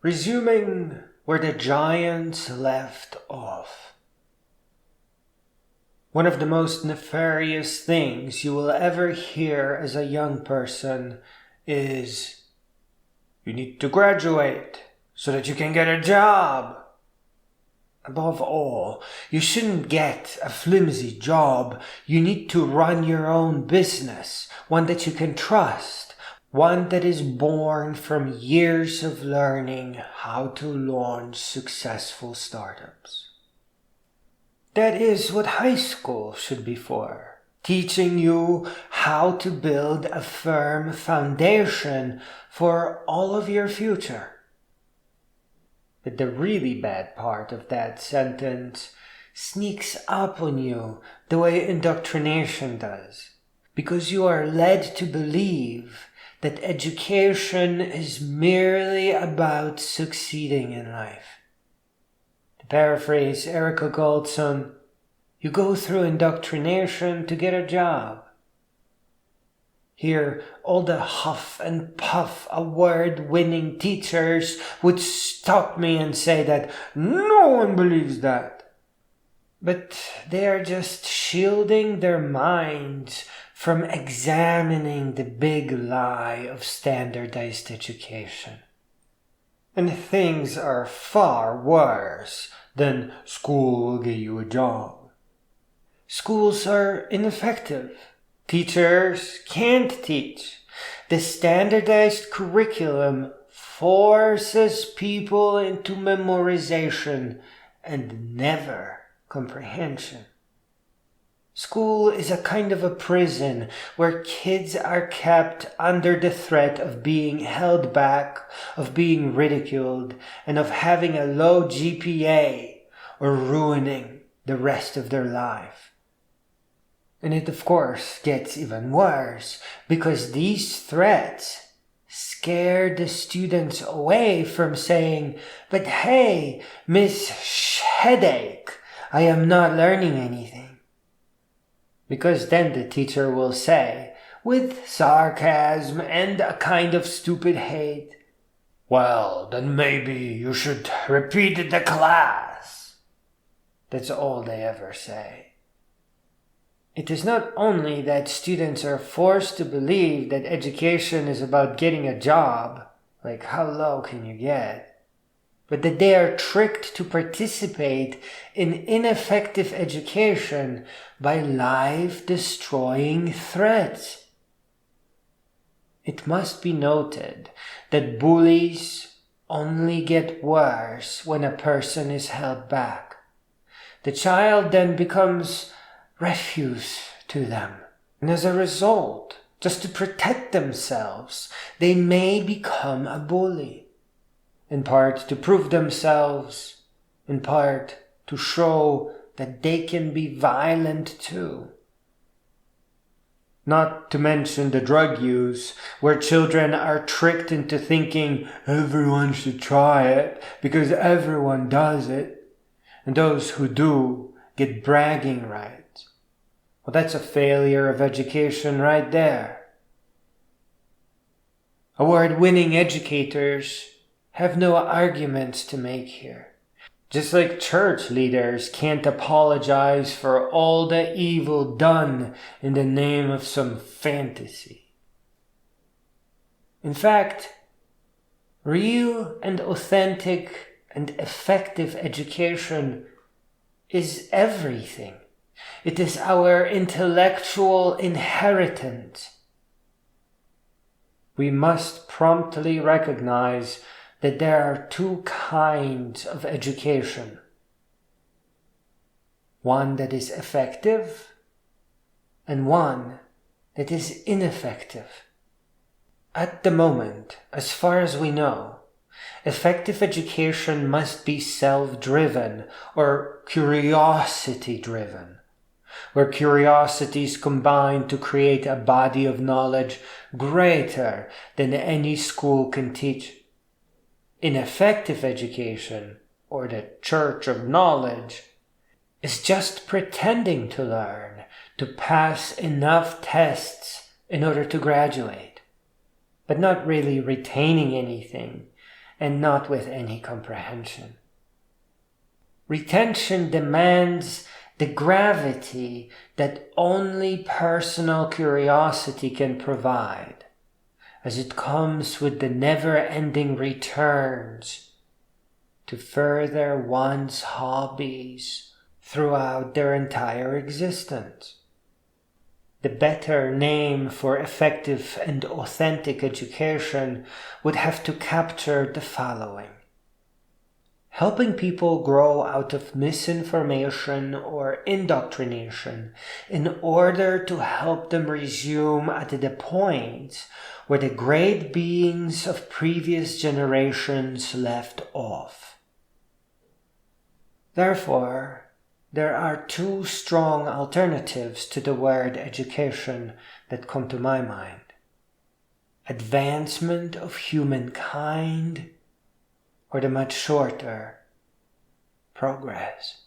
Resuming where the giants left off. One of the most nefarious things you will ever hear as a young person is, "You need to graduate so that you can get a job." Above all, you shouldn't get a flimsy job. You need to run your own business, one that you can trust, one that is born from years of learning how to launch successful startups. That is what high school should be for, teaching you how to build a firm foundation for all of your future. But the really bad part of that sentence sneaks up on you the way indoctrination does, because you are led to believe that education is merely about succeeding in life. To paraphrase Erica Goldson, you go through indoctrination to get a job. Here, all the huff and puff award-winning teachers would stop me and say that no one believes that. But they are just shielding their minds from examining the big lie of standardized education. And things are far worse than school will get you a job. Schools are ineffective. Teachers can't teach. The standardized curriculum forces people into memorization and never comprehension. School is a kind of a prison where kids are kept under the threat of being held back, of being ridiculed, and of having a low GPA or ruining the rest of their life. And it, of course, gets even worse because these threats scare the students away from saying, "But hey, Miss Headache, I am not learning anything." Because then the teacher will say, with sarcasm and a kind of stupid hate, "Well, then maybe you should repeat the class." That's all they ever say. It is not only that students are forced to believe that education is about getting a job, like how low can you get, but that they are tricked to participate in ineffective education by life-destroying threats. It must be noted that bullies only get worse when a person is held back. The child then becomes refuse to them. And as a result, just to protect themselves, they may become a bully. In part to prove themselves, in part to show that they can be violent too. Not to mention the drug use, where children are tricked into thinking everyone should try it because everyone does it, and those who do get bragging rights. Well, that's a failure of education right there. Award-winning educators have no arguments to make here. Just like church leaders can't apologize for all the evil done in the name of some fantasy. In fact, real and authentic and effective education is everything. It is our intellectual inheritance. We must promptly recognize that there are two kinds of education. One that is effective and one that is ineffective. At the moment, as far as we know, effective education must be self-driven or curiosity-driven, where curiosities combine to create a body of knowledge greater than any school can teach. Ineffective education, or the church of knowledge, is just pretending to learn, to pass enough tests in order to graduate, but not really retaining anything, and not with any comprehension. Retention demands the gravity that only personal curiosity can provide, as it comes with the never-ending returns to further one's hobbies throughout their entire existence. The better name for effective and authentic education would have to capture the following: helping people grow out of misinformation or indoctrination in order to help them resume at the point where the great beings of previous generations left off. Therefore, there are two strong alternatives to the word education that come to my mind: advancement of humankind, or the much shorter, progress.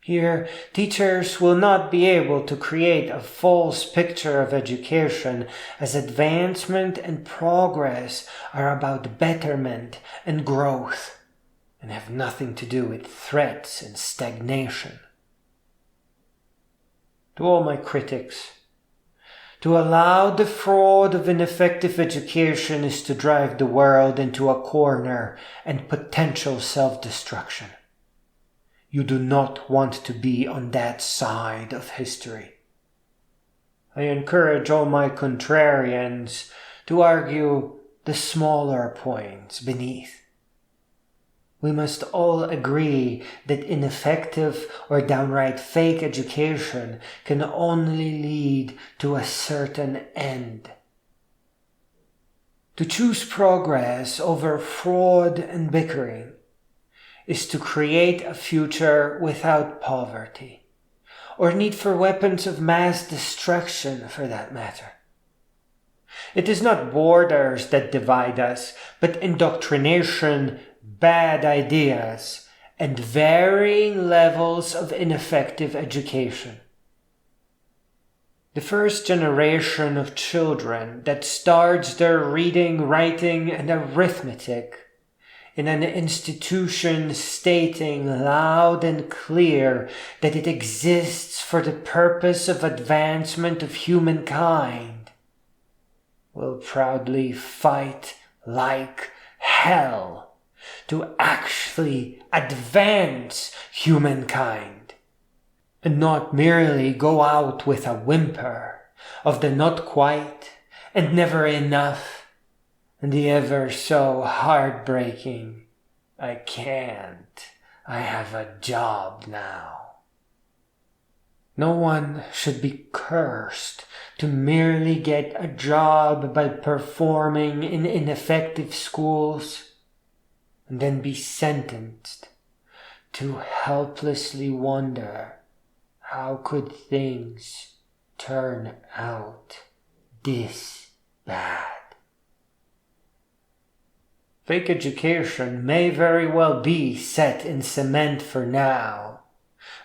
Here, teachers will not be able to create a false picture of education, as advancement and progress are about betterment and growth, and have nothing to do with threats and stagnation. To all my critics, to allow the fraud of ineffective education is to drive the world into a corner and potential self-destruction. You do not want to be on that side of history. I encourage all my contrarians to argue the smaller points beneath. We must all agree that ineffective or downright fake education can only lead to a certain end. To choose progress over fraud and bickering is to create a future without poverty, or need for weapons of mass destruction for that matter. It is not borders that divide us, but indoctrination, bad ideas, and varying levels of ineffective education. The first generation of children that starts their reading, writing, and arithmetic in an institution stating loud and clear that it exists for the purpose of advancement of humankind will proudly fight like hell to actually advance humankind, and not merely go out with a whimper of the not quite and never enough and the ever so heartbreaking "I can't, I have a job now." No one should be cursed to merely get a job by performing in ineffective schools, and then be sentenced to helplessly wonder, how could things turn out this bad? Fake education may very well be set in cement for now,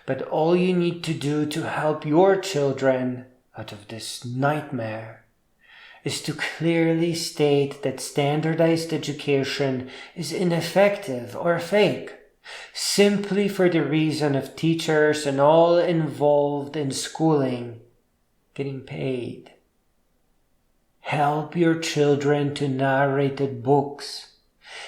but all you need to do to help your children out of this nightmare is to clearly state that standardized education is ineffective or fake, simply for the reason of teachers and all involved in schooling getting paid. Help your children to narrated books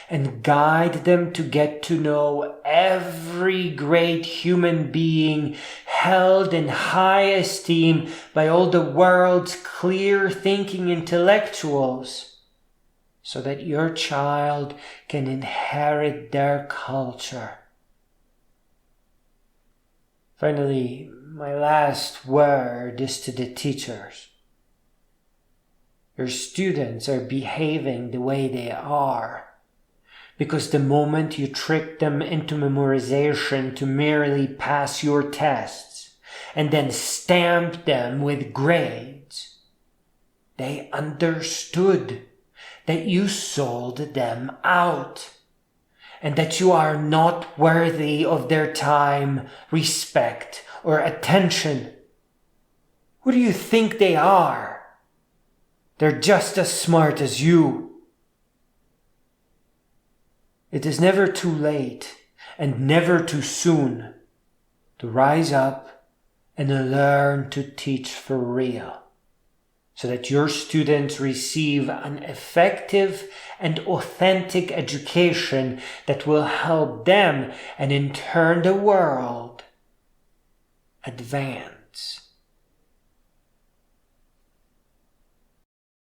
and guide them to get to know every great human being held in high esteem by all the world's clear-thinking intellectuals, so that your child can inherit their culture. Finally, my last word is to the teachers. Your students are behaving the way they are because the moment you trick them into memorization to merely pass your tests and then stamp them with grades, they understood that you sold them out and that you are not worthy of their time, respect, or attention. Who do you think they are? They're just as smart as you. It is never too late and never too soon to rise up and learn to teach for real, so that your students receive an effective and authentic education that will help them and in turn the world advance.